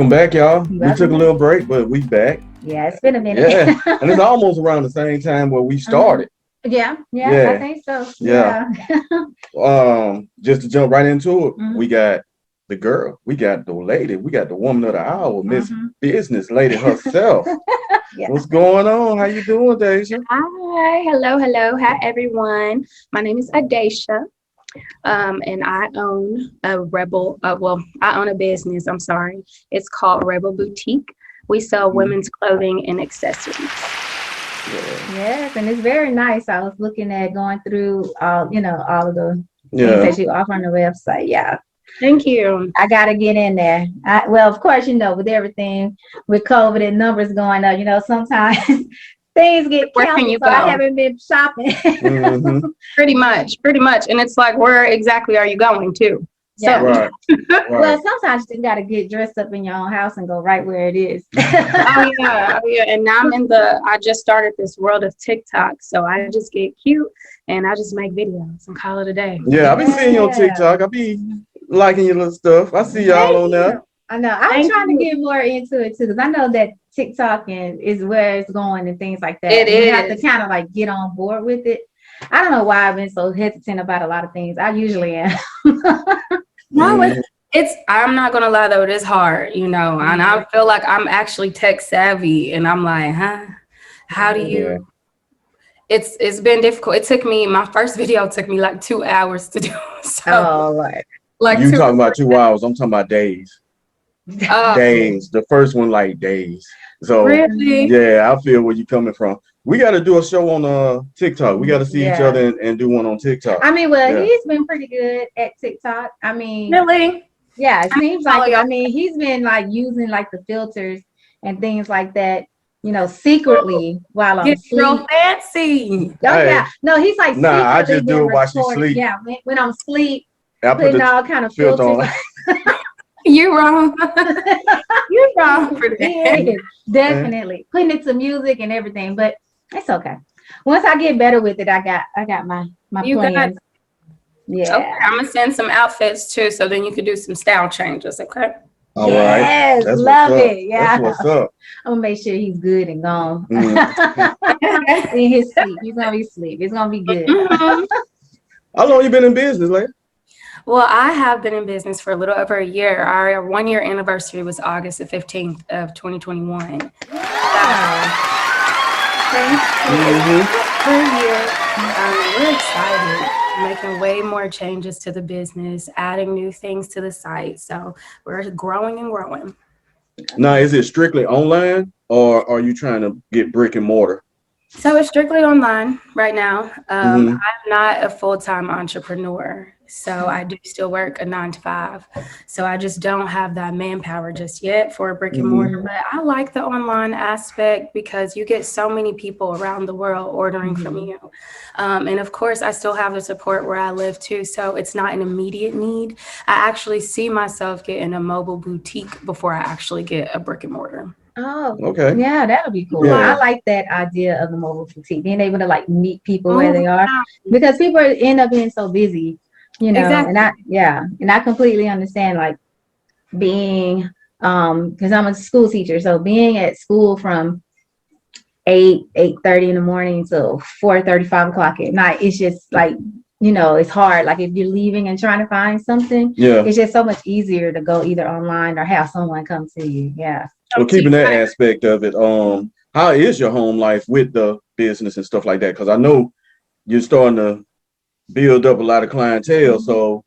Welcome back, y'all. We Welcome took a back. little break, but we back. Yeah, it's been a minute. Yeah, and it's almost around the same time where we started. Yeah, I Yeah, think so. yeah. Just to jump right into it, Mhm. we got the girl, we got the lady, we got the woman of the hour, Miss Mhm. Business Lady herself. Yeah. What's going on? How you doing, Daysha? Hi, hello. Hi, everyone. My name is Daysha, and I own a I own a business. I'm sorry. It's called Rebelle Boutique. We sell women's clothing and accessories. Yeah. Yes, and it's very nice. I was looking at going through all of the things Yeah. that you offer on the website. Yeah, Thank you. I gotta get in there. Well, of course, with everything with COVID and numbers going up, sometimes things get Where can canceled, you so I go? haven't been shopping. hmm Pretty much. And it's like, where exactly are you going to? Yeah. So, Right. Well, Right. sometimes you just gotta get dressed up in your own house and go right where it is. oh yeah. And now I just started this world of TikTok. So I just get cute and I just make videos and call it a day. Yeah, I've been seeing you on Yeah. TikTok. I be liking your little stuff. I see y'all on Thank there. you. I know. I'm Thank trying you. to get more into it too, because I know that TikTok is where it's going and things like that. It You have to is. kind of like get on board with it. I don't know why I've been so hesitant about a lot of things. I usually am. No, Mhm. I'm not gonna lie though, it is hard, and I feel like I'm actually tech savvy and I'm like, how do Yeah. you it's been difficult. My first video took me like 2 hours to do. So Oh, Lord. like You two talking about 2 hours? I'm talking about days. Days. The first one like days. So really? yeah, I feel where you coming from. We got to do a show on TikTok. We got to see each Yeah. other and do one on TikTok. I mean, well, Yeah. he's been pretty good at TikTok. I mean, Really? yeah, it seems like it. y'all. I mean, he's been like using like the filters and things like that, secretly while I'm Get real asleep. fancy. Oh Hey, yeah, no, he's like nah, I secretly just do been it while she recording. sleep. Yeah, when I'm asleep, I put putting the all kind of filter filters. on. You wrong. You wrong for that. Yeah, definitely putting it to music and everything, but it's okay. Once I get better with it, I got my You got plans. Okay, Yeah. I'm gonna send some outfits too, so then you could do some style changes, okay? All right. Yes, That's love what's up. it. Yeah. That's what's up. I'm gonna make sure he's good and gone. Mm. In his sleep. He's gonna be asleep. It's gonna be good. Mhm. How long you been in business, lady? Well, I have been in business for a little over a year. Our 1 year anniversary was August the 15th of 2021. Thank Mhm. you. For a year. We're excited, making way more changes to the business, adding new things to the site. So we're growing and growing. Now, is it strictly online, or are you trying to get brick and mortar? So it's strictly online right now. Mhm. I'm not a full-time entrepreneur, so I do still work a 9 to 5. So I just don't have that manpower just yet for a brick and mortar. But I like the online aspect because you get so many people around the world ordering from you. And of course, I still have the support where I live too. So it's not an immediate need. I actually see myself getting a mobile boutique before I actually get a brick and mortar. Oh, Okay. yeah, that'll be cool. Yeah. I like that idea of the mobile boutique, being able to like meet people where Move they are, around. because people end up being so busy, Exactly. and I completely understand like being because I'm a school teacher, so being at school from 8:30 in the morning till 4:30, 5 o'clock at night, it's just like it's hard. Like if you're leaving and trying to find something, Yeah. it's just so much easier to go either online or have someone come to you. Yeah. Well, keeping that aspect of it, how is your home life with the business and stuff like that? Because I know you're starting to build up a lot of clientele. So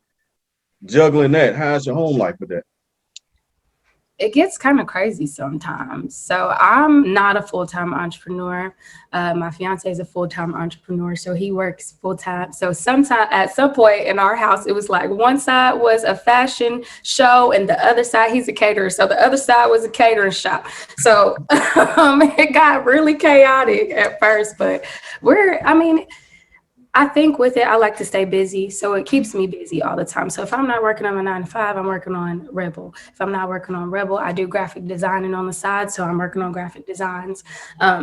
juggling that, how's your home life with that? It gets kind of crazy sometimes. So I'm not a full-time entrepreneur. My fiance is a full-time entrepreneur, so he works full-time. So at some point in our house, it was like one side was a fashion show and the other side, he's a caterer. So the other side was a catering shop. So it got really chaotic at first, but I think with it, I like to stay busy. So it keeps me busy all the time. So if I'm not working on my 9 to 5, I'm working on Rebelle. If I'm not working on Rebelle, I do graphic designing on the side. So I'm working on graphic designs.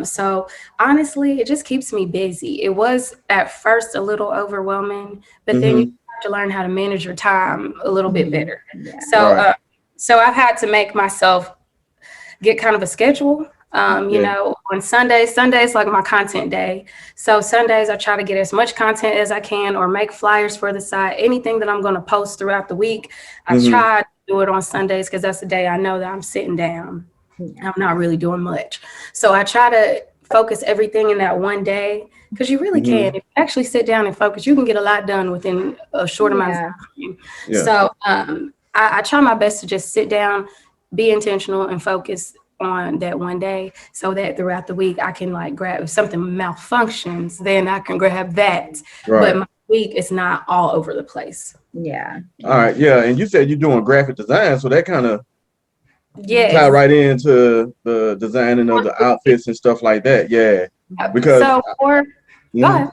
So honestly, it just keeps me busy. It was at first a little overwhelming, but then you have to learn how to manage your time a little bit better. Yeah. So, Right. so I've had to make myself get kind of a schedule. You know, on Sundays like my content day. So Sundays I try to get as much content as I can or make flyers for the site. Anything that I'm going to post throughout the week, I try to do it on Sundays because that's the day I know that I'm sitting down. I'm not really doing much. So I try to focus everything in that one day because you really can. If you actually sit down and focus, you can get a lot done within a short amount of time. Yeah. So I try my best to just sit down, be intentional, and focus on that one day so that throughout the week I can like grab, if something malfunctions, then I can grab that. Right. But my week is not all over the place. Yeah. All right. Yeah. And you said you're doing graphic design, so that kind of tie Yes. right into the designing of the outfits and stuff like that. Yeah. Because So for go ahead.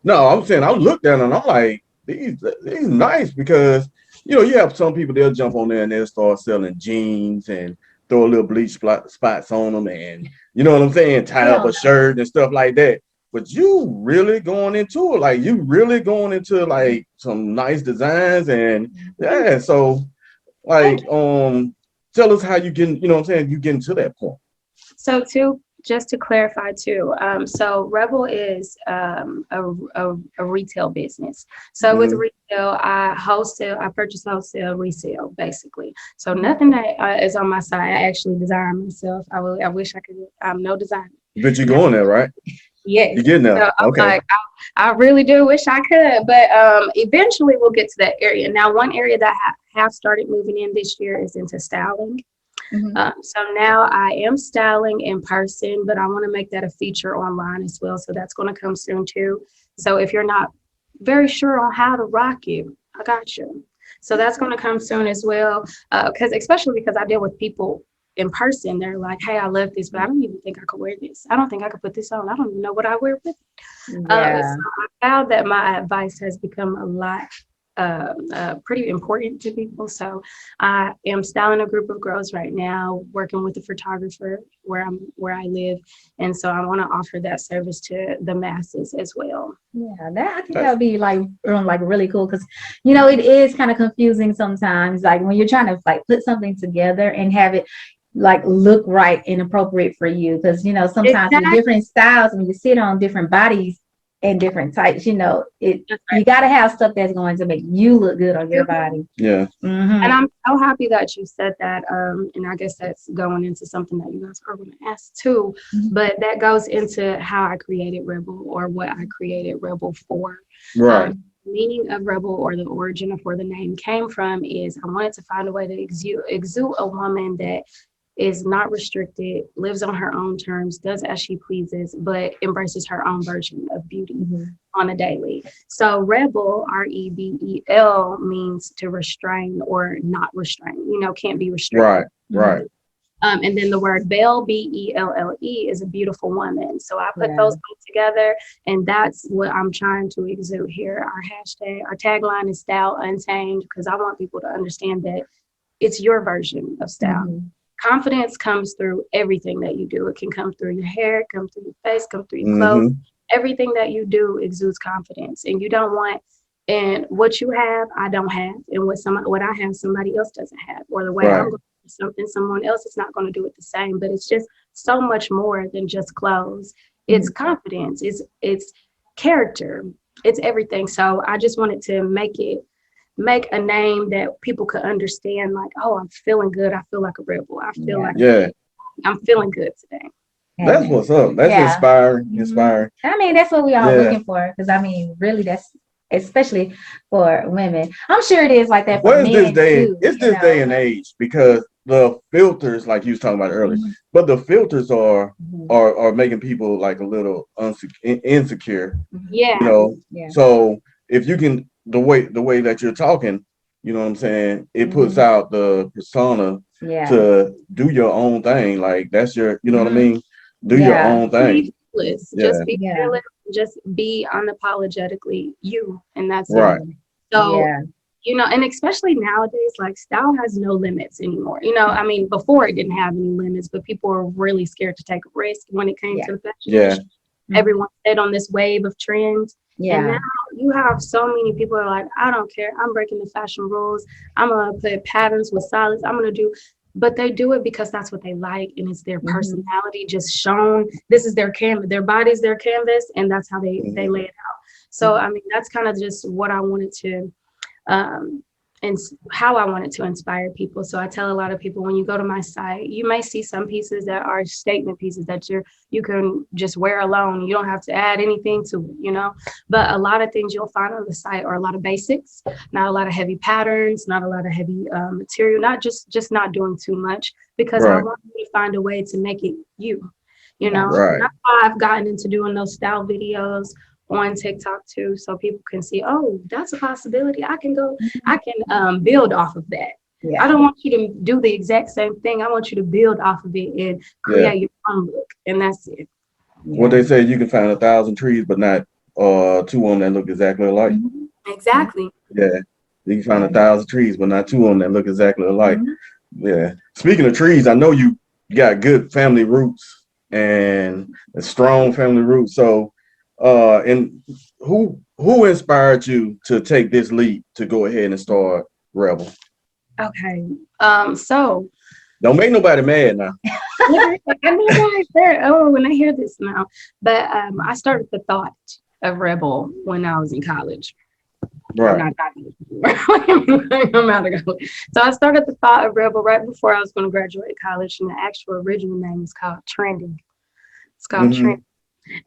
no, I'm saying I looked at them and I'm like, these nice because you have some people, they'll jump on there and they'll start selling jeans and throw a little bleach spots on them, and you know what I'm saying, tie up a shirt and stuff like that. But you really going into it, like you really going into like some nice designs, and yeah, so like tell us how you get, you know what I'm saying, you getting to that point. So just to clarify too, so Rebel is a retail business. So with retail, I purchase wholesale, resale, basically. So nothing that is on my site, I actually design myself. I wish I could. I'm no designer. But you're going there, right? Yes. You're getting there. So Okay. Like, I really do wish I could, but eventually we'll get to that area. Now, one area that I have started moving in this year is into styling. So now I am styling in person, but I want to make that a feature online as well. So that's going to come soon too. So if you're not very sure on how to rock it, I got you. So that's going to come soon as well. Especially because I deal with people in person. They're like, hey, I love this, but I don't even think I could wear this. I don't think I could put this on. I don't even know what I wear with it. So I found that my advice has become a lot pretty important to people. So I am styling a group of girls right now, working with a photographer where I live. And so I want to offer that service to the masses as well. Yeah, I think that would be like really cool because it is kind of confusing sometimes. Like when you're trying to like put something together and have it like look right and appropriate for you, because sometimes with different styles and you sit on different bodies and different types, you got to have stuff that's going to make you look good on your body. Yeah. And I'm so happy that you said that. And I guess that's going into something that you guys are going to ask too. But that goes into how I created Rebel, or what I created Rebel for. Right. Meaning of Rebel, or the origin of where the name came from, is I wanted to find a way to exude a woman that is not restricted, lives on her own terms, does as she pleases, but embraces her own version of beauty on a daily. So Rebel, Rebel, means to restrain or not restrain, can't be restricted. Right. And then the word Belle, Belle, is a beautiful woman. So I put those both together, and that's what I'm trying to exude here. Our tagline is Style Untamed, because I want people to understand that it's your version of style. Confidence comes through everything that you do. It can come through your hair, come through your face, come through your clothes. Everything that you do exudes confidence, and you don't want, and what you have, I don't have, and what I have, somebody else doesn't have, or the way I'm going to do something, someone else is not going to do it the same. But it's just so much more than just clothes. It's confidence. It's character. It's everything. So I just wanted to make a name that people could understand, like, oh, I'm feeling good. I feel like a rebel. I feel like I'm feeling good today. That's what's up. That's inspiring. I mean, that's what we all looking for. Because I mean, really, that's especially for women. I'm sure it is like that for men too. It's this day and age, because the filters, like you was talking about earlier, but the filters are making people like a little insecure. So if you can, the way that you're talking, you know what I'm saying, it puts out the persona to do your own thing. Like that's your, you know what I mean? Do your own thing. Just be fearless. Just be unapologetically you, and that's right. It. So and especially nowadays, like, style has no limits anymore. I mean, before it didn't have any limits, but people were really scared to take a risk when it came to the fashion industry. Everyone stayed on this wave of trends. And now you have so many people are like, I don't care. I'm breaking the fashion rules. I'm going to put patterns with solids. I'm going to do. but they do it because that's what they like, and it's their personality just shown. This is their canvas, their body's their canvas, and that's how they lay it out. So I mean, that's kind of just what I wanted to and how I wanted to inspire people. So I tell a lot of people, when you go to my site, you may see some pieces that are statement pieces that you can just wear alone. You don't have to add anything to it, you know, but a lot of things you'll find on the site are a lot of basics, not a lot of heavy patterns, not a lot of heavy material, not just not doing too much, because I want you to find a way to make it you know. Right. That's why I've gotten into doing those style videos on TikTok too, so people can see, oh, that's a possibility. I can build off of that. I don't want you to do the exact same thing. I want you to build off of it and create your own look, and that's it. What they say, you can find 1,000 trees, but not 2 of them that look exactly alike. Exactly. Yeah, you can find 1,000 trees, but not 2 of them that look exactly alike. Yeah. Speaking of trees, I know you got good family roots and a strong family roots. So, and who inspired you to take this leap to go ahead and start Rebelle? Okay. So Don't make nobody mad now. I know why they're when I hear this now. But I started the thought of Rebelle when I was in college. Right. I'm not college. I'm out of college. So I started the thought of Rebelle right before I was going to graduate college, and the actual original name is called Trending. It's called Trending.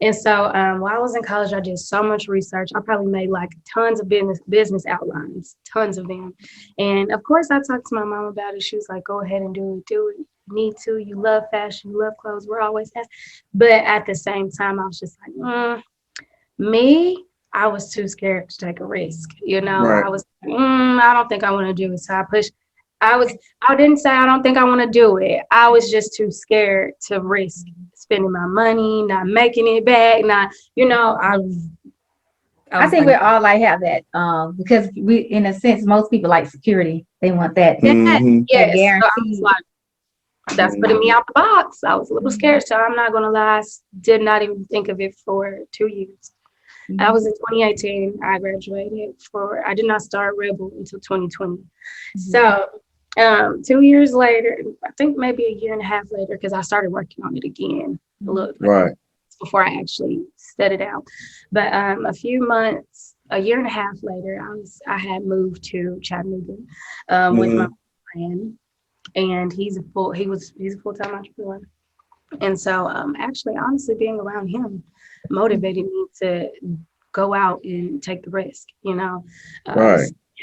And so while I was in college, I did so much research. I probably made like tons of business outlines, tons of them. And of course, I talked to my mom about it. She was like, go ahead and do it. You need to. You love fashion. You love clothes. We're always asked. But at the same time, I was just like, I was too scared to take a risk. You know, I was like, I don't think I want to do it. So I pushed. I didn't say I don't think I want to do it. I was just too scared to risk spending my money, not making it back, not, you know, I think we all like have that because we, in a sense, most people like security. They want that. Yes. Guarantee. So I was like, that's putting me out the box. I was a little scared, so I'm not gonna lie. I did not even think of it for 2 years. I was in 2018. I graduated. I did not start Rebelle until 2020. So 2 years later, I think maybe a year and a half later, because I started working on it again a little bit before I actually set it out. But a year and a half later, I had moved to Chattanooga with my friend, and he's a full-time entrepreneur. And so actually, honestly, being around him motivated me to go out and take the risk, you know.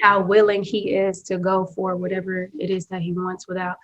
How willing he is to go for whatever it is that he wants without,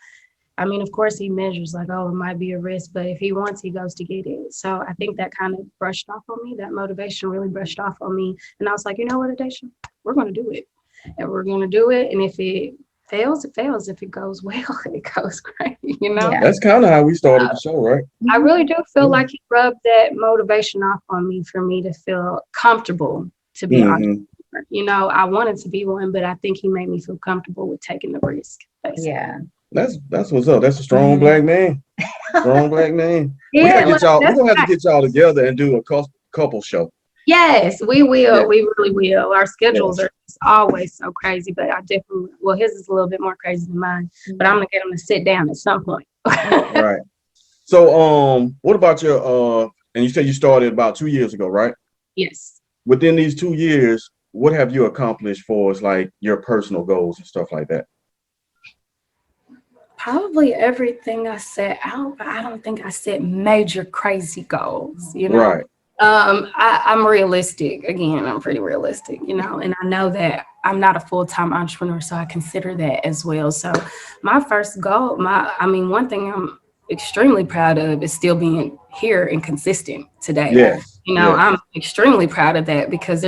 I mean, of course he measures like, oh, it might be a risk, but if he wants, he goes to get it. So I think that kind of brushed off on me. That motivation really brushed off on me. And I was like, you know what, Daysha, we're going to do it. And we're going to do it. And if it fails, it fails. If it goes well, it goes great, you know? Yeah. That's kind of how we started the show, right? I really do feel like he rubbed that motivation off on me for me to feel comfortable to be an entrepreneur. You know, I wanted to be one, but I think he made me feel comfortable with taking the risk. Basically. Yeah. That's what's up. That's a strong black man. Strong black man. We're gonna have to get y'all together and do a couple show. Yes, we will. Yeah. We really will. Our schedules are always so crazy, but I definitely, well, his is a little bit more crazy than mine, but I'm gonna get him to sit down at some point. Right. So, what about your, and you said you started about 2 years ago, right? Yes. Within these 2 years, what have you accomplished for us, like your personal goals and stuff like that? Probably everything I set out, but I don't think I set major crazy goals, you know? Right. I'm realistic. Again, I'm pretty realistic, you know, and I know that I'm not a full-time entrepreneur, so I consider that as well. So my first goal, one thing I'm extremely proud of is still being here and consistent today. Yes. You know, I'm extremely proud of that because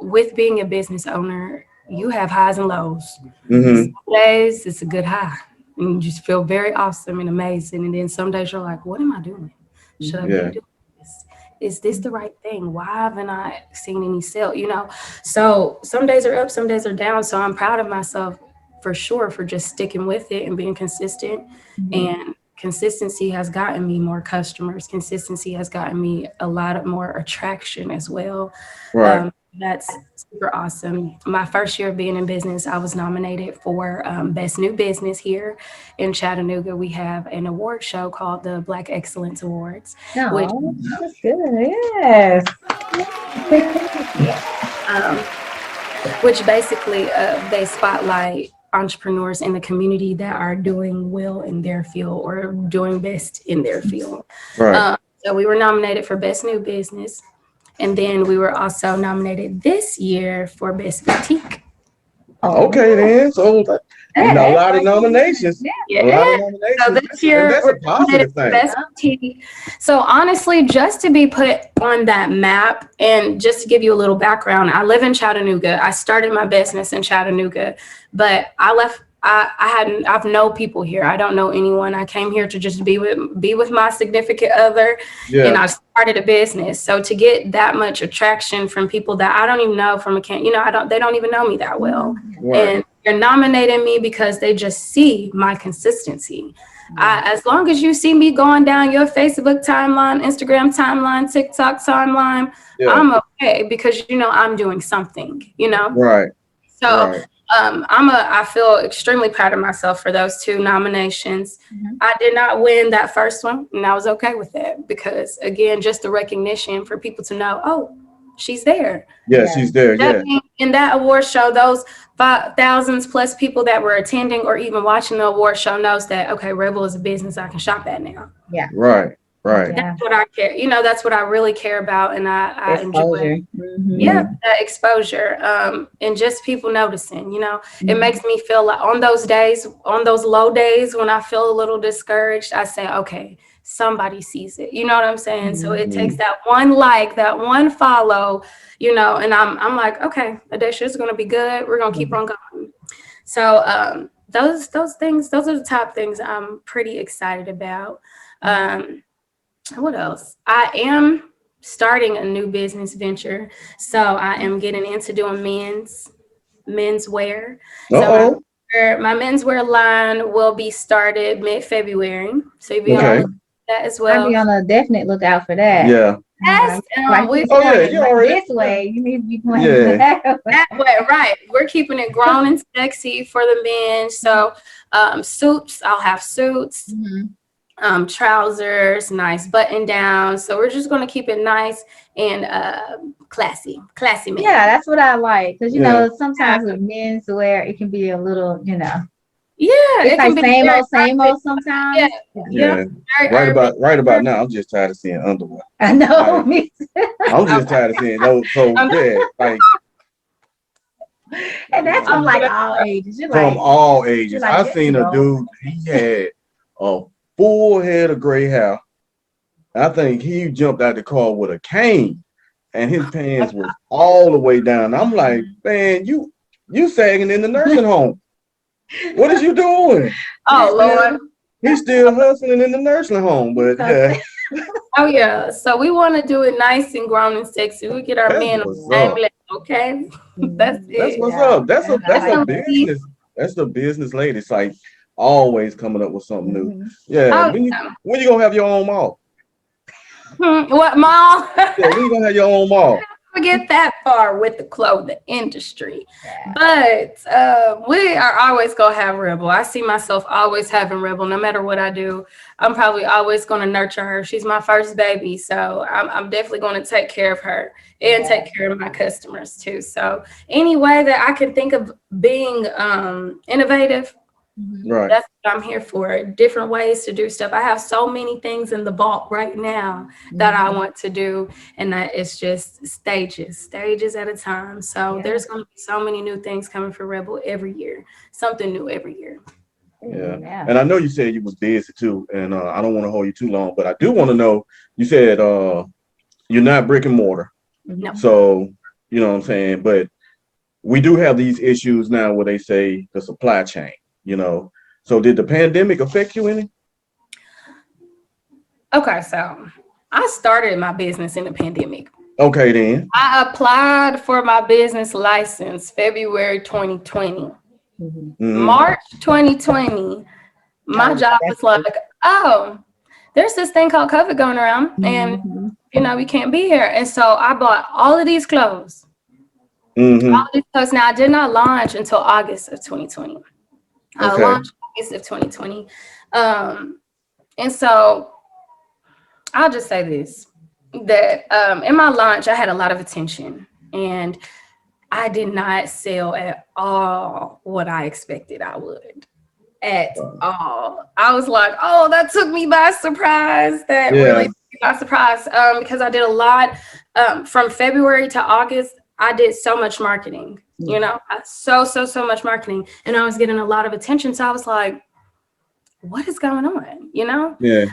with being a business owner, you have highs and lows. Some days it's a good high and you just feel very awesome and amazing. And then some days you're like, what am I doing? Should I be doing this? Is this the right thing? Why haven't I seen any sale? You know, so some days are up, some days are down. So I'm proud of myself for sure for just sticking with it and being consistent. And consistency has gotten me more customers. Consistency has gotten me a lot of more attraction as well. Right. That's super awesome. My first year of being in business, I was nominated for Best New Business here in Chattanooga. We have an award show called the Black Excellence Awards, which Oh, that's good. Yes. um, which basically they spotlight entrepreneurs in the community that are doing well in their field or doing best in their field. Right. So we were nominated for Best New Business. And then we were also nominated this year for Best Boutique. Oh, Okay, then. So you got a lot of nominations. Yeah. A lot of So nominations. this year And that's we're a positive nominated for thing. Best Boutique. So honestly, just to be put on that map and just to give you a little background, I live in Chattanooga. I started my business in Chattanooga, but I left. I've no people here. I don't know anyone. I came here to just be with my significant other, and Yeah. I started a business. So to get that much attraction from people that I don't even know they don't even know me that well. Right. And they're nominating me because they just see my consistency. As long as you see me going down your Facebook timeline, Instagram timeline, TikTok timeline, Yeah. I'm okay because I'm doing something, Right. So Right. I feel extremely proud of myself for those 2 nominations. I did not win that first one, and I was okay with that because again, just the recognition for people to know, oh, she's there. Yeah, she's there. Yeah. That means in that award show, those thousands plus people that were attending or even watching the award show knows that, okay, Rebelle is a business I can shop at now. Right. Right. Yeah. That's what I care. That's what I really care about, and I Exposure. enjoy. Yeah, that exposure, and just people noticing. It makes me feel like on those days, on those low days when I feel a little discouraged, I say, okay, somebody sees it. You know what I'm saying? So it takes that one like, that one follow, and I'm like, okay, Daysha is gonna be good. We're gonna keep on going. So those things, those are the top things I'm pretty excited about. What else? I am starting a new business venture. So I am getting into doing menswear. So my menswear line will be started mid-February. So you'll be on that as well. I'll be on a definite lookout for that. Yeah. Yes, Like you already. this way. You need to be going that way, right. We're keeping it grown and sexy for the men. So suits, I'll have suits. Trousers, nice button down. So we're just going to keep it nice and classy men. Yeah, that's what I like. Because, sometimes with men's wear, it can be a little, Yeah, it's it like can be same old sometimes. Yeah. Right about now, I'm just tired of seeing underwear. I know. Me too. I'm just tired of seeing those. So yeah, like. And that's from like all ages. From all ages. like, I seen a dude, he had a full head of gray hair. I think he jumped out the car with a cane and his pants was all the way down. I'm like, man, you sagging in the nursing home. What is you doing? Oh, Lord. He's still hustling in the nursing home, but yeah. Oh, yeah. So we want to do it nice and grown and sexy. We get our men on the same level, okay? That's it. That's what's up. That's a business. That's the business lady. It's like always coming up with something new. Yeah. When you gonna have your own mall? What mall? Yeah, when you gonna have your own mall? We get that far with the clothing industry, but we are always gonna have Rebelle. I see myself always having Rebelle, no matter what I do. I'm probably always gonna nurture her. She's my first baby, so I'm definitely gonna take care of her and take care of my customers too. So any way that I can think of being innovative, right, that's what I'm here for. Different ways to do stuff. I have so many things in the vault right now that I want to do, and that it's just stages at a time. So there's going to be so many new things coming for Rebelle every year, something new every year. Yeah. And I know you said you was busy too, and I don't want to hold you too long, but I do want to know, you said you're not brick and mortar. No. So, you know what I'm saying? But we do have these issues now where they say the supply chain. So did the pandemic affect you any? Okay, so I started my business in the pandemic. Okay, then. I applied for my business license February 2020. March 2020, my job was like, oh, there's this thing called COVID going around, and we can't be here. And so I bought all of these clothes Mm-hmm. All of these posts. Now, I did not launch until August of 2020. I Okay. launched August of 2020. And so I'll just say this, that in my launch, I had a lot of attention, and I did not sell at all what I expected I would. At all. I was like, oh, that took me by surprise. That really Yeah. took me by surprise. Because I did a lot from February to August. I did so much marketing, so much marketing, and I was getting a lot of attention. So I was like, what is going on? Yeah.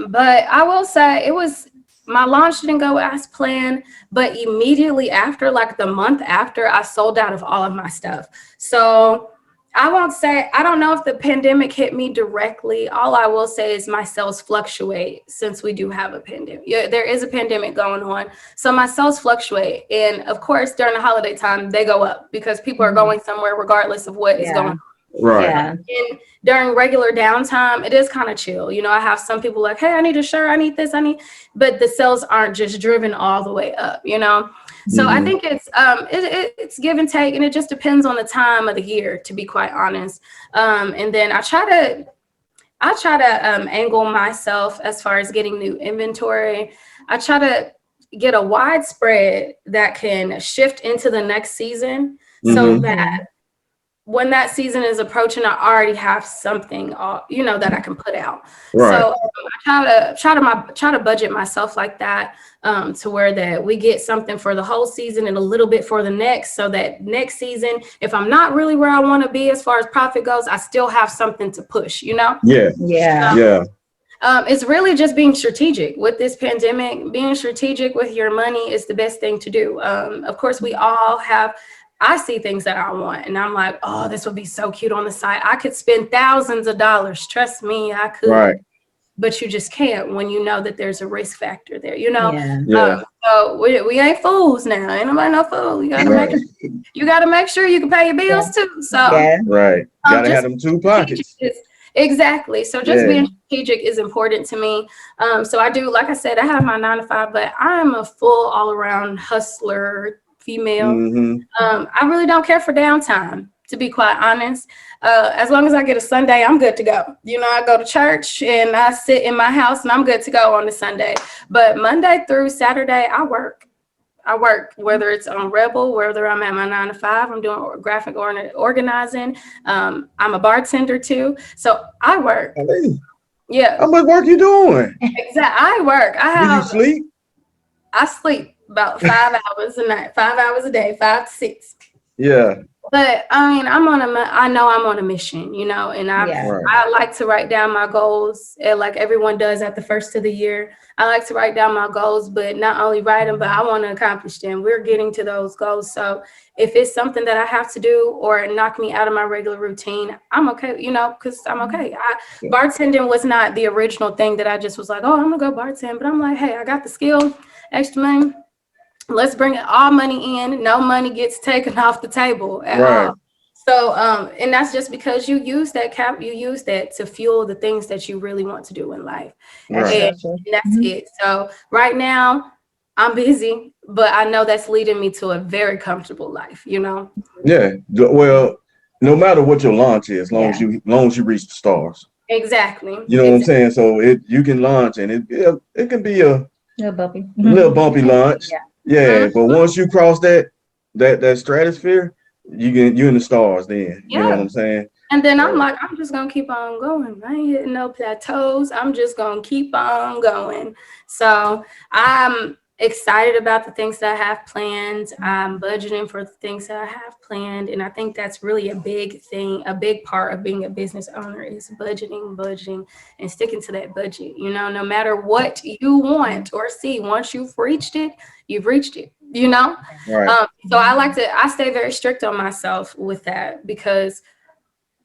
But I will say my launch didn't go as planned, but immediately after, like the month after, I sold out of all of my stuff. So I won't say, I don't know if the pandemic hit me directly. All I will say is my sales fluctuate since we do have a pandemic. Yeah, there is a pandemic going on. So my sales fluctuate. And of course, during the holiday time, they go up because people are going somewhere regardless of what is going on. Right. Yeah. And during regular downtime, it is kind of chill. I have some people like, hey, I need a shirt, I need this, but the sales aren't just driven all the way up, So I think it's give and take, and it just depends on the time of the year, to be quite honest. And then I try to angle myself as far as getting new inventory. I try to get a widespread that can shift into the next season, so that when that season is approaching, I already have something, that I can put out. Right. So I try to budget myself like that, to where that we get something for the whole season and a little bit for the next, so that next season, if I'm not really where I want to be as far as profit goes, I still have something to push, Yeah. Yeah. It's really just being strategic with this pandemic. Being strategic with your money is the best thing to do. Of course, I see things that I want, and I'm like, oh, this would be so cute on the site. I could spend thousands of dollars. Trust me, I could. Right. But you just can't when you know that there's a risk factor there, Yeah. Yeah. So we ain't fools now. Ain't nobody no fool. You gotta make sure you can pay your bills too. So Yeah. Right. Gotta just have them two pockets. exactly. So just being strategic is important to me. So I do, like I said, I have my 9 to 5, but I'm a full all around hustler female. I really don't care for downtime, to be quite honest. As long as I get a Sunday, I'm good to go. I go to church and I sit in my house and I'm good to go on the Sunday. But Monday through Saturday, I work. Whether it's on Rebel, whether I'm at my 9 to 5, I'm doing graphic organizing. I'm a bartender too. So I work. Hey, Yeah. how much work you doing? Exactly. I work. Do you sleep? I sleep about 5 hours a night, 5 hours a day, 5 to 6. Yeah. But I mean, I know I'm on a mission, and I like to write down my goals, like everyone does at the first of the year. I like to write down my goals, but not only write them, but I want to accomplish them. We're getting to those goals. So if it's something that I have to do or knock me out of my regular routine, I'm okay, because I'm okay. Bartending was not the original thing that I just was like, oh, I'm gonna go bartend. But I'm like, hey, I got the skill, extra money. Let's bring all money in. No money gets taken off the table at all. So, and that's just because you use that to fuel the things that you really want to do in life. And that's it. So right now I'm busy, but I know that's leading me to a very comfortable life, Yeah. Well, no matter what your launch is, as long as you reach the stars. Exactly. You know what I'm saying? So you can launch and it can be a little bumpy launch. Yeah, but once you cross that stratosphere, you're in the stars then. You know what I'm saying? And then I'm like, I'm just gonna keep on going. I ain't hitting no plateaus. I'm just gonna keep on going. So I'm excited about the things that I have planned. I'm budgeting for the things that I have planned. And I think that's really a big thing, a big part of being a business owner is budgeting and sticking to that budget. No matter what you want or see, once you've reached it, Right. So I stay very strict on myself with that because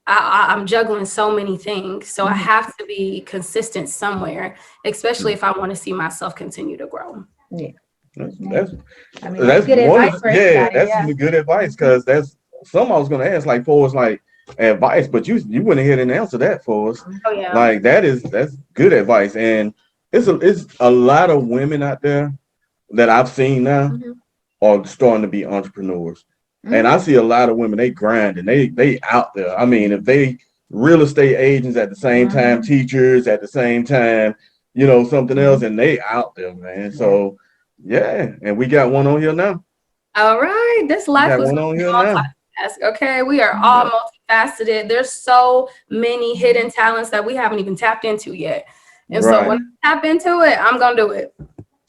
I'm juggling so many things. So I have to be consistent somewhere, especially if I want to see myself continue to grow. Yeah. That's good advice for everybody. That's some good advice because that's something I was gonna ask for us like advice, but you went ahead and answered that for us. Oh yeah. Like that's good advice. And it's a lot of women out there that I've seen now are starting to be entrepreneurs. And I see a lot of women, they grind and they out there. I mean, if they real estate agents at the same time, teachers at the same time, you know, something else, and they out there, man. So yeah, and we got one on here now. All right. This We life got was one on here now. multitask. Okay. We are all multifaceted. There's so many hidden talents that we haven't even tapped into yet. And so when I tap into it, I'm going to do it.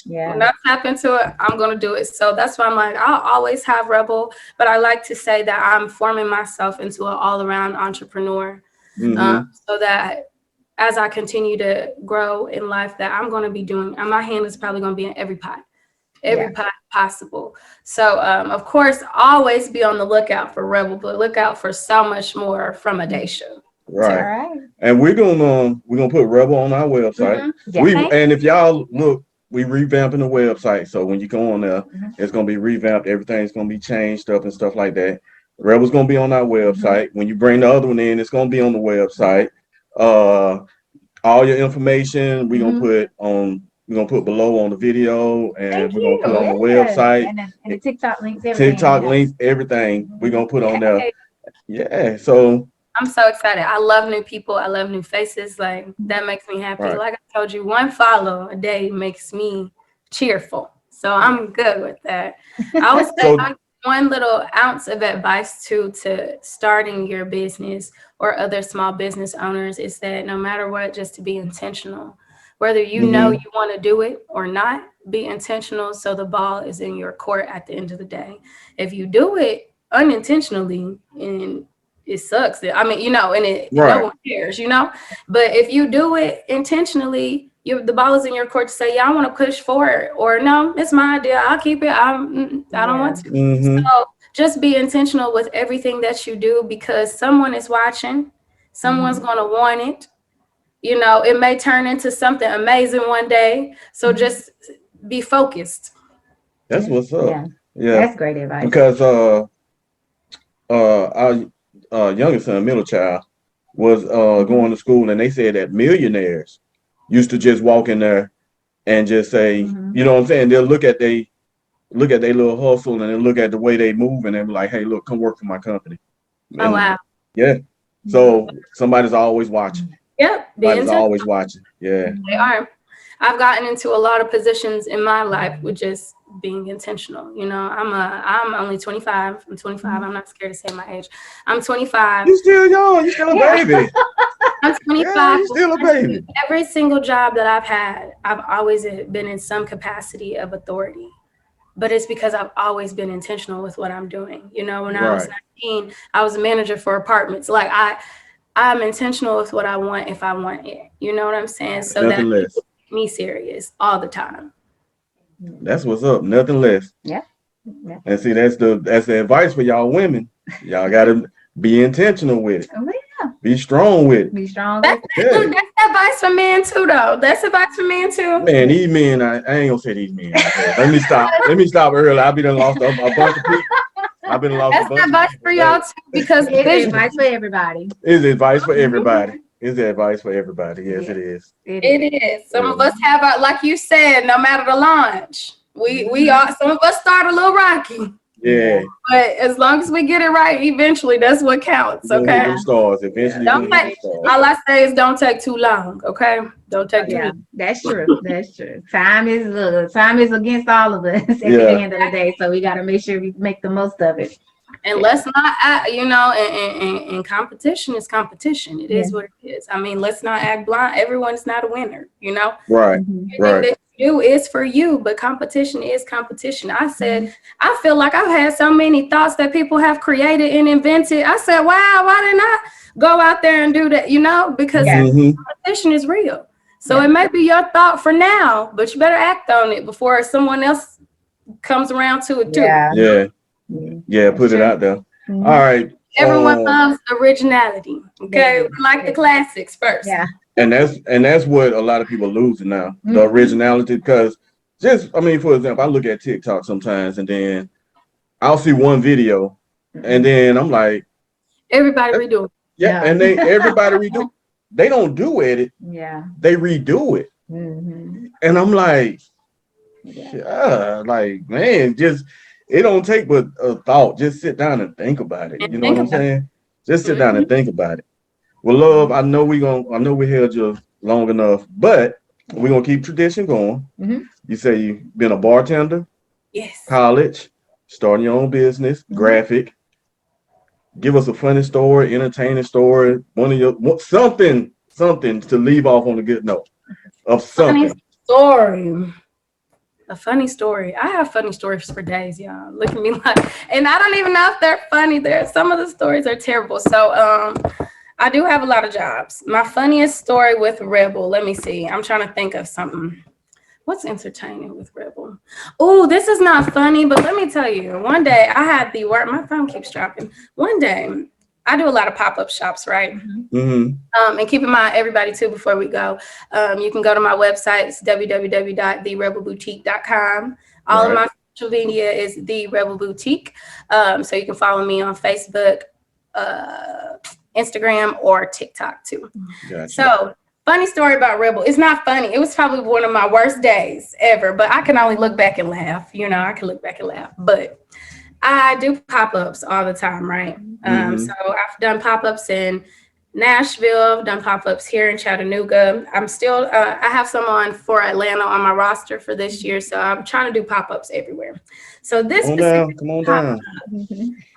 Yeah. When I tap into it, I'm going to do it. So that's why I'm like, I'll always have Rebel, but I like to say that I'm forming myself into an all-around entrepreneur. So that as I continue to grow in life, that I'm going to be doing, and my hand is probably going to be in every pot possible. So, of course, always be on the lookout for Rebel, but look out for so much more from Daysha. Right. All right. And we're gonna put Rebel on our website. And if y'all look, we revamping the website. So when you go on there, it's gonna be revamped. Everything's gonna be changed up and stuff like that. Rebel's gonna be on our website. When you bring the other one in, it's gonna be on the website. All your information we're gonna put below on the video, and we're gonna put on the website and the TikTok links, everything. everything we're gonna put on there. Yeah. So I'm so excited. I love new people. I love new faces. Like, that makes me happy. Right. Like I told you, one follow a day makes me cheerful. So I'm good with that. I would say one little ounce of advice to starting your business or other small business owners is that no matter what, just to be intentional. Whether you know you want to do it or not, be intentional so the ball is in your court at the end of the day. If you do it unintentionally, and it sucks. I mean, you know, and no one cares, you know. But if you do it intentionally, the ball is in your court to say, yeah, I want to push forward, or no, it's my idea. I'll keep it. I don't want to. So just be intentional with everything that you do, because someone is watching. Someone's going to want it. You know, it may turn into something amazing one day. So just be focused. That's what's up. Yeah. That's great advice. Because our youngest son, middle child, was going to school, and they said that millionaires used to just walk in there and just say, you know what I'm saying? They'll look at their little hustle, and they'll look at the way they move, and they'll be like, hey, look, come work for my company. And, oh, wow. Yeah. So somebody's always watching. Yep. Somebody's always watching. Yeah. They are. I've gotten into a lot of positions in my life with just being intentional. You know, I'm only 25. I'm 25. I'm not scared to say my age. I'm 25. You still young. You still a baby. I'm 25. Yeah, you still a baby. Every single job that I've had, I've always been in some capacity of authority. But it's because I've always been intentional with what I'm doing. You know, when I was 19, I was a manager for apartments. Like I'm intentional with what I want if I want it. You know what I'm saying? So Nothing that less. Me serious all the time. That's what's up. Nothing less. Yeah. And see, that's the advice for y'all women. Y'all gotta be intentional with it. Oh, yeah. Be strong with it. Be strong. That's advice for men too, though. That's advice for men too. Man, these men, I ain't gonna say these men. Let me stop early. I've been lost a bunch of people. I've been lost a bunch of people. That's advice for y'all too, because it's advice for everybody. It's advice for everybody. It's advice for everybody. Yes, it is. It is. Some of us have, like you said, no matter the launch, we are. Some of us start a little rocky. Yeah. But as long as we get it right, eventually that's what counts. Okay. Them stars. Eventually. All I say is don't take too long. Okay. Don't take too long. That's true. That's true. Time is against all of us at the end of the day. So we got to make sure we make the most of it. And let's not act, you know, and competition is competition. It is what it is. I mean, let's not act blind. Everyone's not a winner, you know. Right. Everything that you do is for you, but competition is competition. I said, I feel like I've had so many thoughts that people have created and invented. I said, wow, why didn't I go out there and do that? You know, because competition is real. So it may be your thought for now, but you better act on it before someone else comes around to it too. Yeah, put it out there. All right. Everyone loves originality. Okay, we like the classics first. Yeah. And that's what a lot of people are losing now, the originality. Because for example, I look at TikTok sometimes, and then I'll see one video, and then I'm like, everybody redo it. Yeah, and everybody redo. They don't do edit. Yeah. They redo it. And I'm like, like, man, it don't take but a thought. Just sit down and think about it. And You know think what I'm about it. saying? Just sit down and think about it. Well, love, I know we held you long enough, but we're gonna keep tradition going. Mhm. You say you've been a bartender, Yes. college, starting your own business, graphic. Give us a funny story, entertaining story, something to leave off on a good note of Funny something. story. A funny story. I have funny stories for days, y'all. Look at me like, and I don't even know if they're funny. Some of the stories are terrible. So I do have a lot of jobs. My funniest story with Rebel, let me see. I'm trying to think of something. What's entertaining with Rebel? Oh, this is not funny, but let me tell you. One day I had the word, my phone keeps dropping. One day I do a lot of pop-up shops, right? Mm-hmm. And keep in mind, everybody, too, before we go, you can go to my website. It's www.therebelleboutique.com. All of my social media is The Rebelle Boutique. So you can follow me on Facebook, Instagram, or TikTok, too. Gotcha. So, funny story about Rebel. It's not funny. It was probably one of my worst days ever, but I can only look back and laugh. You know, I can look back and laugh. But I do pop-ups all the time, right? So I've done pop-ups in Nashville, I've done pop-ups here in Chattanooga. I'm still, I have some on for Atlanta on my roster for this year, so I'm trying to do pop-ups everywhere. So this Come on down.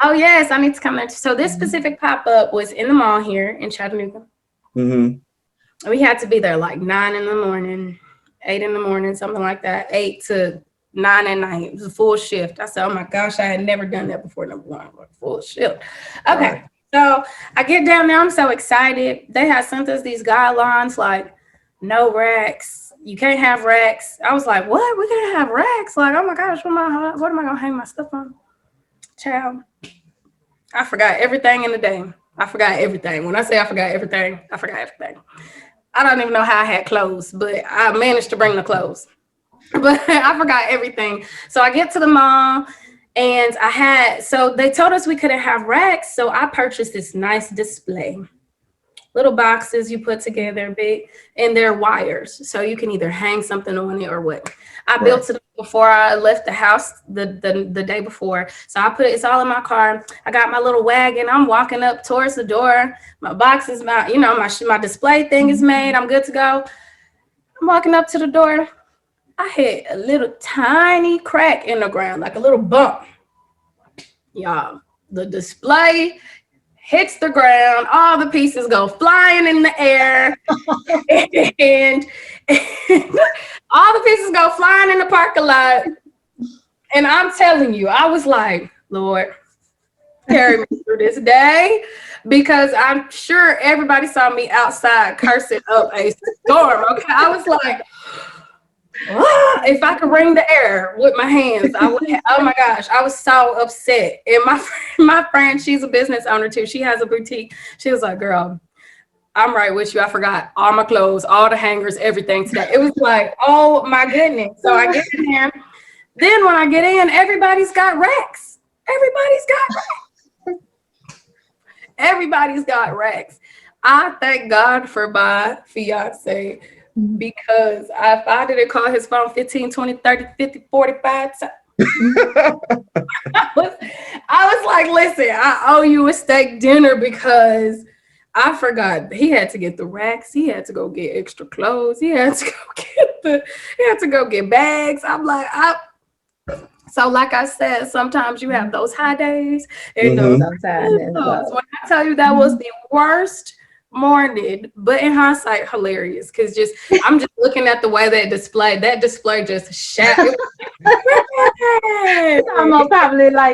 Oh yes, I need to come there. So this specific pop-up was in the mall here in Chattanooga. Mm-hmm. We had to be there like 9 in the morning, 8 in the morning, something like that, 8 to 9 at night. It was a full shift. I said, oh my gosh, I had never done that before. Number one, full shift. Okay. Right. So I get down there. I'm so excited. They had sent us these guidelines like no racks. You can't have racks. I was like, what? We can't have racks? Like, oh my gosh, what am I going to hang my stuff on? Child. I forgot everything in the day. I forgot everything. When I say I forgot everything, I forgot everything. I don't even know how I had clothes, but I managed to bring the clothes. But I forgot everything. So I get to the mall and so they told us we couldn't have racks. So I purchased this nice display. Little boxes you put together, big, and they're wires. So you can either hang something on it or what. I built it before I left the house the day before. So it's all in my car. I got my little wagon. I'm walking up towards the door. My box is my display thing is made. I'm good to go. I'm walking up to the door. I hit a little tiny crack in the ground, like a little bump. Y'all, the display hits the ground, all the pieces go flying in the air, and all the pieces go flying in the parking lot. And I'm telling you, I was like, Lord, carry me through this day, because I'm sure everybody saw me outside cursing up a storm. Okay, I was like, if I could wring the air with my hands, I would. Oh my gosh, I was so upset. And my friend, she's a business owner too. She has a boutique. She was like, girl, I'm right with you. I forgot all my clothes, all the hangers, everything today. It was like, oh my goodness. So I get in there. Then when I get in, everybody's got racks. Everybody's got racks. I thank God for my fiance, because if I didn't call his phone 15, 20, 30, 50, 45 times, I was like, listen, I owe you a steak dinner, because I forgot he had to get the racks. He had to go get extra clothes. He had to go get bags. I'm like, so like I said, sometimes you have those high days and those lows. When I tell you that was the worst morning, but in hindsight, hilarious, because I'm just looking at the way that display just shattered.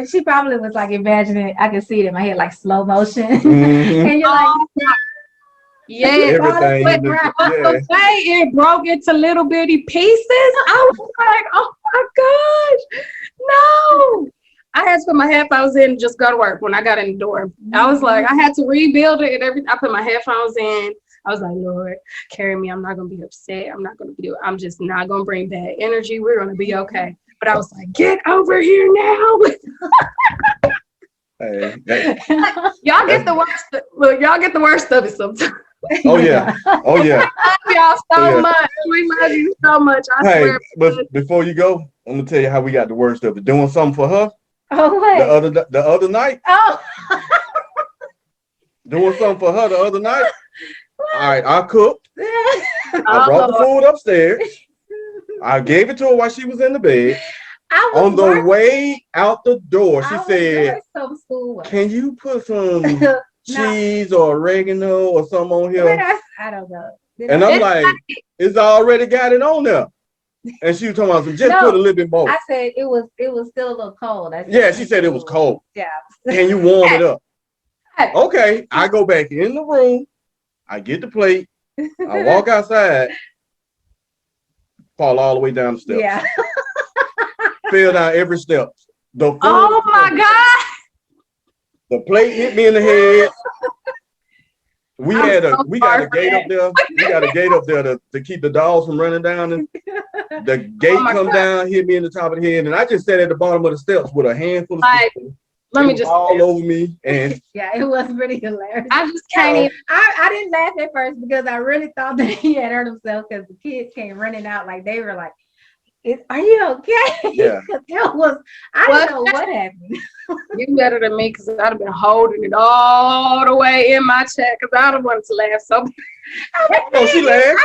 She probably was like imagining. I can see it in my head like slow motion, and you're like, everything. It broke into little bitty pieces. I was like, oh my gosh, no. I had to put my headphones in and just go to work when I got in the door. I was like, I had to rebuild it and everything. I put my headphones in. I was like, Lord, carry me. I'm not going to be upset. I'm just not going to bring bad energy. We're going to be okay. But I was like, get over here now. Y'all get the worst. Look, y'all get the worst of it sometimes. Oh yeah. I love y'all so much. We love you so much. I swear. But before you go, I'm gonna tell you how we got the worst of it. Doing something for her, Oh, what? The other night, Oh. doing something for her the other night. All right, I cooked. I Oh, brought the food upstairs. I gave it to her while she was in the bed. On the way out the door, she said, "Can you put some cheese or oregano or something on here?" I don't know. And I'm like, "It's already got it on there." And she was talking about some, just put a little bit more. I said it was still a little cold. Yeah, she said it was cold. Yeah. Can you warm it up? Okay, I go back in the room. I get the plate. I walk outside. Fall all the way down the steps. Yeah. Fell down every step. The food, oh my God. the plate hit me in the head. We got a gate up there. We got a gate up there to keep the dogs from running down. And the gate come down, hit me in the top of the head, and I just sat at the bottom of the steps with a handful of people. Let me just all over me, and yeah, it was pretty hilarious. I just can't even. I didn't laugh at first because I really thought that he had hurt himself because the kids came running out like they were like, "Are you okay?" Yeah. I didn't know what happened. You better than me because I'd have been holding it all the way in my chest because I don't want to laugh. So no, she laughed.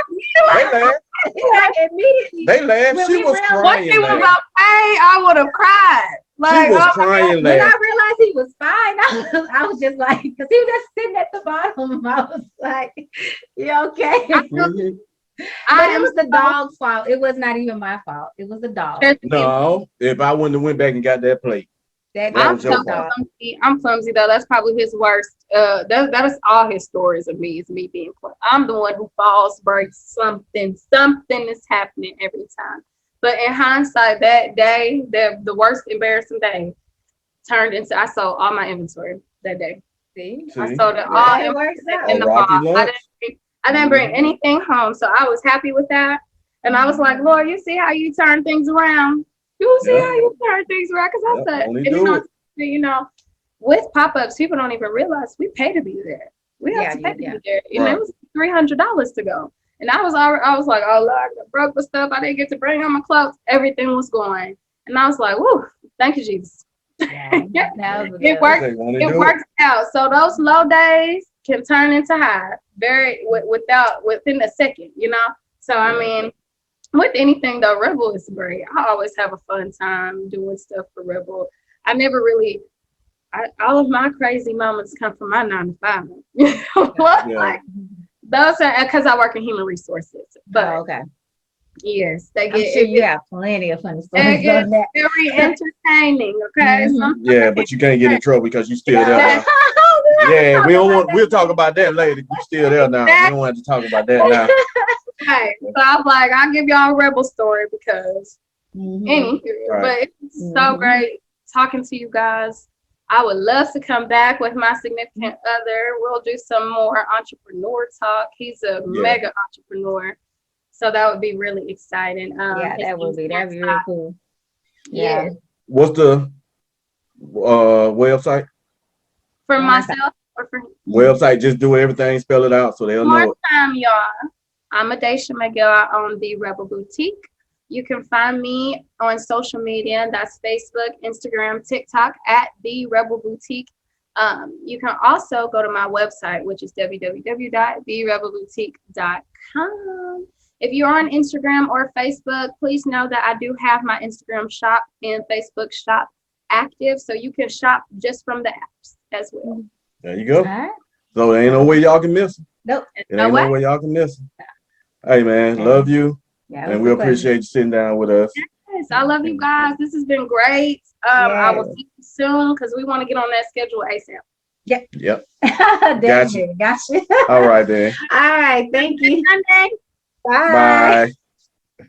They laughed. Like immediately. They laughed. She was crying. When he was okay, I would have cried. Like, she was crying. When I realized he was fine, I was just like, because he was just sitting at the bottom. I was like, "You okay?" But it was the dog's fault. It was not even my fault. It was the dog. No, if I wouldn't have went back and got that plate. I'm clumsy though. That's probably his worst. That is all his stories of me, is me being clumsy. I'm the one who falls, breaks something. Something is happening every time. But in hindsight, that day, the worst embarrassing day, turned into, I sold all my inventory that day. See? I sold it all in the mall. I didn't bring anything home, so I was happy with that. And I was like, "Lord, you see how you turn things around? You see how you turn things around?" Because I said, you know, with pop-ups, people don't even realize we pay to be there. We have to pay to be there. And it was $300 to go. And I was like, "Oh Lord, I broke the stuff. I didn't get to bring on my clothes. Everything was going." And I was like, "Woo, thank you, Jesus." It works out. So those low days can turn into high within a second, you know. So I mean, with anything though, Rebel is great. I always have a fun time doing stuff for Rebel. I never really. All of my crazy moments come from my 9 to 5. You know, like those are because I work in human resources. But okay. Yes, they get. I'm sure you have plenty of funny stories. It's very entertaining. Okay. Yeah, but you can't get in trouble because you still there now. Yeah, we don't want. We'll talk about that later. You still there now. We don't have to talk about that now. Right. So I'm like, I'll give y'all a Rebel story because but it's so great talking to you guys. I would love to come back with my significant other. We'll do some more entrepreneur talk. He's a mega entrepreneur. So that would be really exciting. That'd be really cool. Yeah. What's the website? For myself or for him? Website, just do everything, spell it out so they'll know it. Time, y'all. I'm Daysha Miguel. I own the Rebelle Boutique. You can find me on social media. That's Facebook, Instagram, TikTok at the Rebelle Boutique. You can also go to my website, which is www.therebelleboutique.com. If you're on Instagram or Facebook, please know that I do have my Instagram shop and Facebook shop active, so you can shop just from the apps as well. There you go. Right. So there ain't no way y'all can miss it. Nope. It ain't no way y'all can miss it. Hey man, love you. Yeah, and we appreciate you sitting down with us. Yes, I love you guys. This has been great. I will see you soon because we want to get on that schedule ASAP. Yep. Gotcha. All right, then. All right. Thank you. Sunday. Bye. Bye.